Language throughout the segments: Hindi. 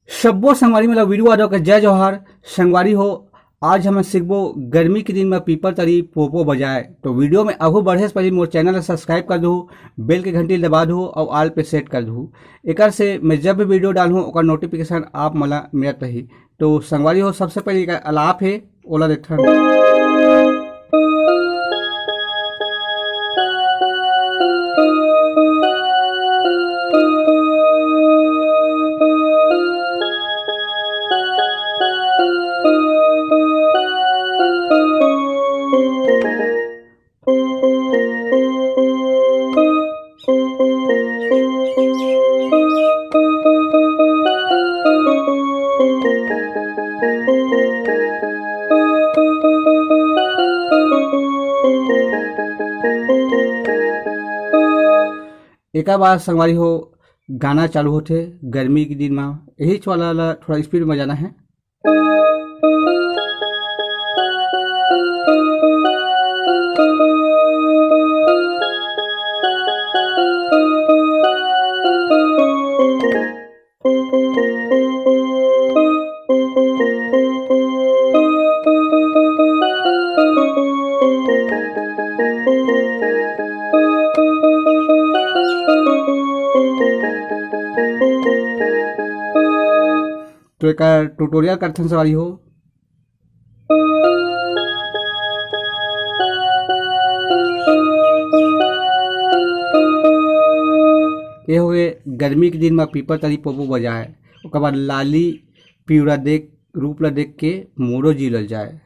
शब्बो संगवारी मतलब वीडियो आदो के जय जोहार संगवारी हो। आज हम सीखबो गर्मी के दिन में पीपल तरी पोपो बजाए। तो वीडियो में आगू बढ़े से पहले मोर चैनल ला सब्सक्राइब कर दू, बेल के घंटी दबा दू और ऑल पे सेट कर दू। एकर से मैं जब भी वीडियो डालूँ ओकर नोटिफिकेशन आप मला मिलत रही। तो संगवारी हो, सबसे पहले एकर अलाप है ओला देखथन। एका बाद संगवारी हो गाना चालू होते गर्मी के दिन में यही वाला ला थोड़ा स्पीड में जाना है। तो एक ट्यूटोरियल करथन सवारी हो। ये हो गए गर्मी के दिन में पीपल तरी पोपो बजाए। ओकर बाद लाली पीवरा देख रूप ला देख के मोरो जीलल जाए।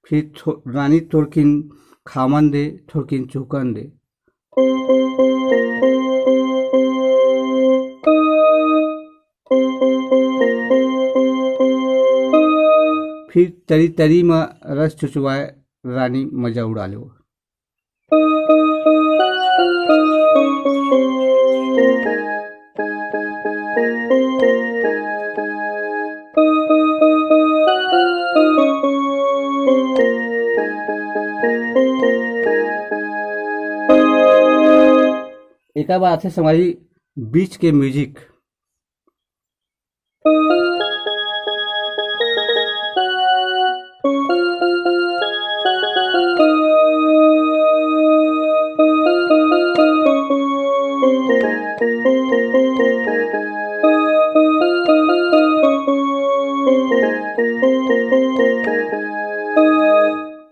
फिर रानी थोड़किन खामन दे, थोड़किन चुकन दे। फिर तरी तरी में रस चुचवाए रानी मजा उड़ा लो। एक बात है हमारी बीच के म्यूजिक।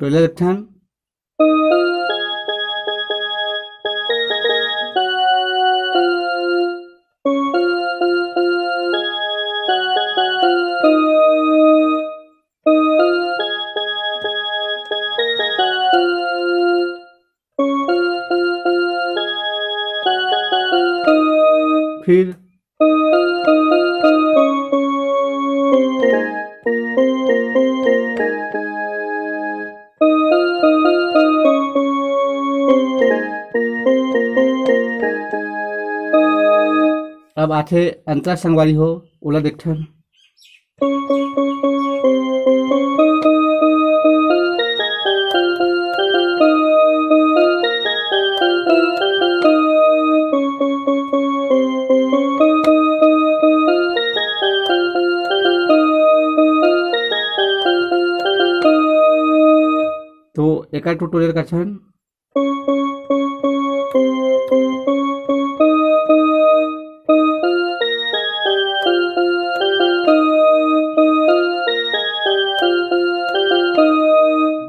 पहले लक्षण फिर अब आथे अंतरा संगवारी हो ओला देखथन। तो एक ट्यूटोरियल करथन।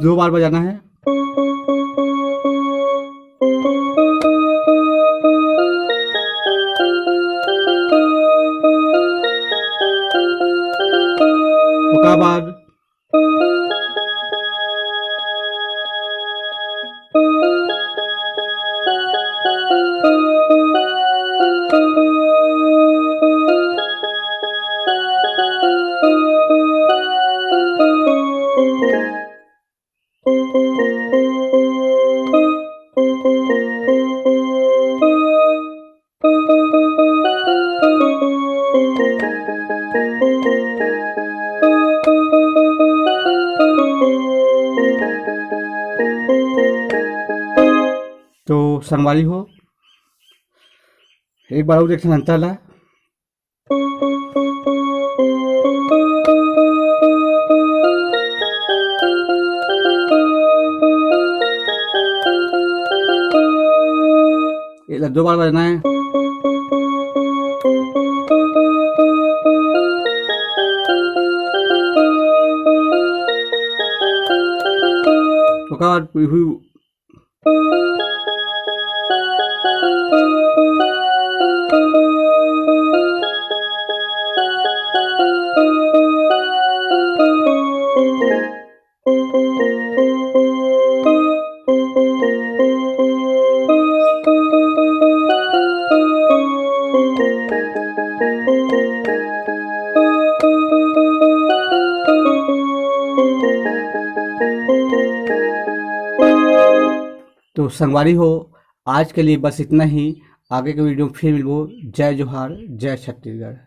दो बार बजाना है। उसके बाद तो संगवारी हो एक बार और देख अंतर ला। ये ला 2 बार बजना है। ओकर बाद तो संगवारी हो आज के लिए बस इतना ही। आगे के वीडियो में फिर मिलबो। जय जोहार, जय छत्तीसगढ़।